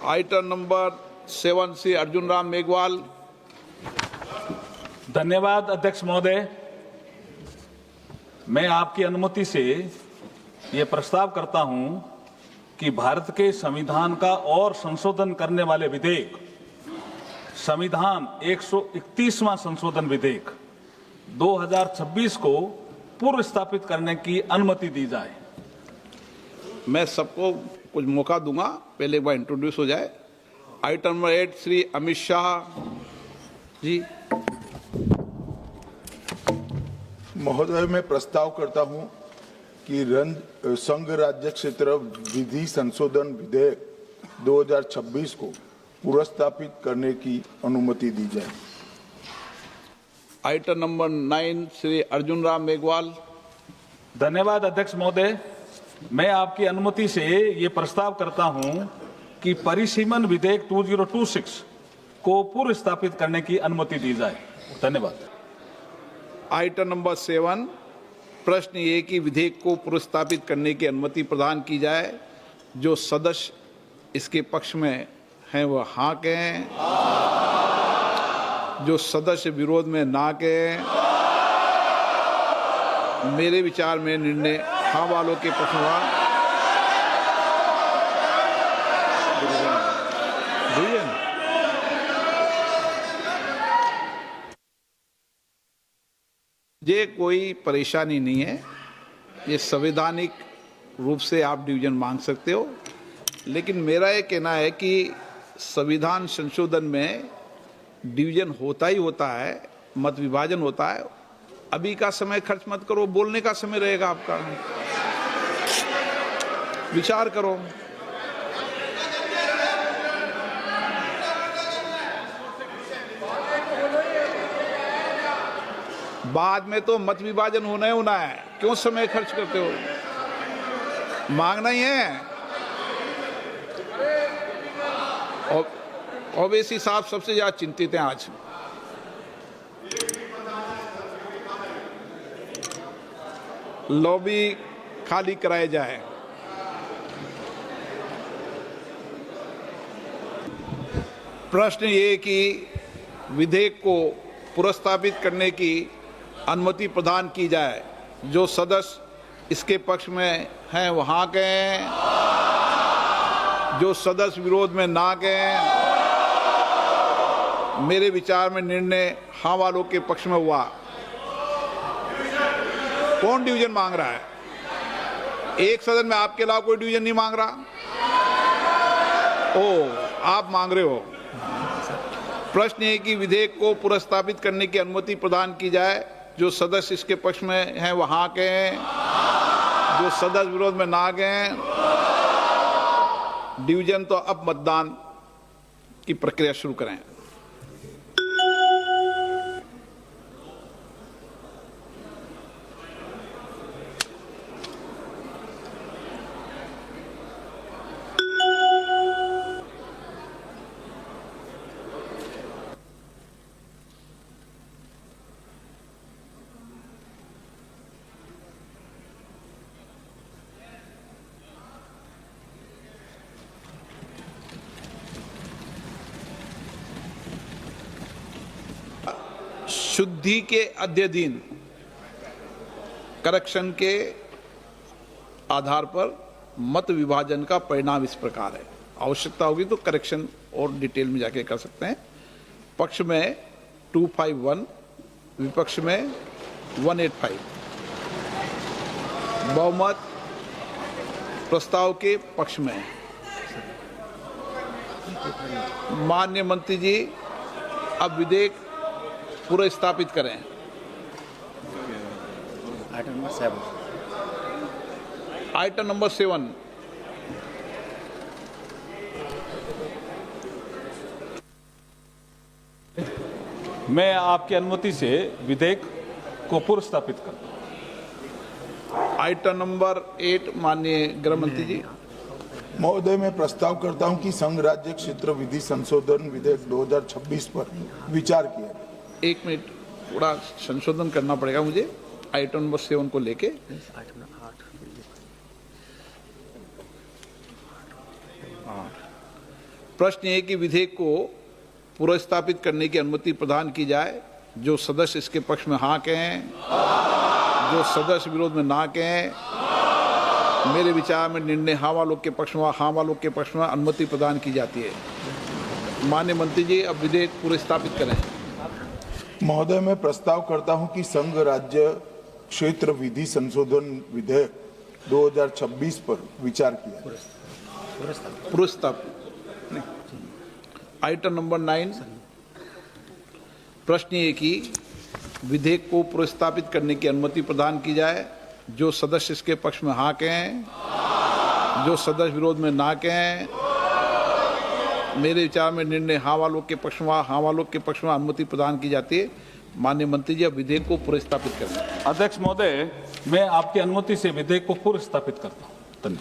Item number 7 Shri Arjun Ram Meghwal. धन्यवाद अध्यक्ष महोदय। मैं आपकी अनुमति से ये प्रस्ताव करता हूं कि भारत के संविधान का और संशोधन करने वाले विधेयक, संविधान 131वां संशोधन विधेयक 2026 को पूर्व स्थापित करने की अनुमति दी जाए। मैं सबको कुछ मौका दूंगा, पहले एक बार इंट्रोड्यूस हो जाए। Item number 8 Shri Amit Shah ji. महोदय, मैं प्रस्ताव करता हूं कि संघ राज्य क्षेत्र विधि संशोधन विधेयक 2026 को पुनर्स्थापित करने की अनुमति दी जाए। Item number 9 Shri Arjun Ram Meghwal. धन्यवाद अध्यक्ष महोदय। मैं आपकी अनुमति से ये प्रस्ताव करता हूं कि परिसीमन विधेयक 2026 को पूर्व स्थापित करने की अनुमति दी जाए। धन्यवाद। आइटम नंबर 7 प्रश्न ये कि विधेयक को पुनर्स्थापित करने की अनुमति प्रदान की जाए। जो सदस्य इसके पक्ष में हैं वह हाँ कहें, जो सदस्य विरोध में ना कहें। मेरे विचार में निर्णय हाँ वालों के पक्ष में हुआ। ये कोई परेशानी नहीं है, ये संवैधानिक रूप से आप डिवीजन मांग सकते हो, लेकिन मेरा ये कहना है कि संविधान संशोधन में डिवीजन होता ही होता है, मत विभाजन होता है। अभी का समय खर्च मत करो, बोलने का समय रहेगा आपका, विचार करो। बाद में तो मत विभाजन होना ही होना है, क्यों समय खर्च करते हो? मांगना ही है। ओवैसी साहब सबसे ज्यादा चिंतित हैं आज। लॉबी खाली कराया जाए। प्रश्न ये कि विधेयक को पुनर्स्थापित करने की अनुमति प्रदान की जाए। जो सदस्य इसके पक्ष में हैं वो हाँ कहें, जो सदस्य विरोध में ना कहें। मेरे विचार में निर्णय हाँ वालों के पक्ष में हुआ। कौन डिवीजन मांग रहा है? एक सदन में आपके अलावा कोई डिवीजन नहीं मांग रहा। ओ, आप मांग रहे हो। प्रश्न है कि विधेयक को पुनर्स्थापित करने की अनुमति प्रदान की जाए। जो सदस्य इसके पक्ष में हैं वो हाँ कहें, जो सदस्य विरोध में ना कहें। डिवीजन तो अब मतदान की प्रक्रिया शुरू करें। शुद्धि के अध्ययन करेक्शन के आधार पर मत विभाजन का परिणाम इस प्रकार है। आवश्यकता होगी तो करेक्शन और डिटेल में जाके कर सकते हैं। पक्ष में 251, विपक्ष में 185। बहुमत प्रस्ताव के पक्ष में है। माननीय मंत्री जी, अब विधेयक पूरा स्थापित करें। Item number 7। मैं आपकी अनुमति से विधेयक को पूर्व स्थापित करता हूं। आइटम नंबर 8 माननीय गृह मंत्री जी। महोदय, मैं प्रस्ताव करता हूं कि संघ राज्य क्षेत्र विधि संशोधन विधेयक 2026 पर विचार किया जाए। एक मिनट, थोड़ा संशोधन करना पड़ेगा मुझे आइटम नंबर 7 को लेके। प्रश्न ये है कि विधेयक को पुनर्स्थापित करने की अनुमति प्रदान की जाए। जो सदस्य इसके पक्ष में हाँ कहें, जो सदस्य विरोध में ना कहें। मेरे विचार में निर्णय हाँ वालों के पक्ष में, हाँ वालों के पक्ष में अनुमति प्रदान की जाती है। माननीय मंत्री जी, अब विधेयक पुनर्स्थापित करें। महोदय, मैं प्रस्ताव करता हूं कि संघ राज्य क्षेत्र विधि संशोधन विधेयक 2026 पर विचार किया जाए। पुनर्स्थापित। आइटम नंबर 9, प्रश्न ये कि विधेयक को पुनर्स्थापित करने की अनुमति प्रदान की जाए। जो सदस्य इसके पक्ष में हाँ कहें, जो सदस्य विरोध में ना कहें। मेरे विचार में निर्णय हाँ वालों के पक्ष में, हाँ वालों के पक्ष में अनुमति प्रदान की जाती है। माननीय मंत्री जी, अब विधेयक को पुनर्स्थापित करें। अध्यक्ष महोदय, मैं आपकी अनुमति से विधेयक को पुनर्स्थापित करता हूं। धन्यवाद।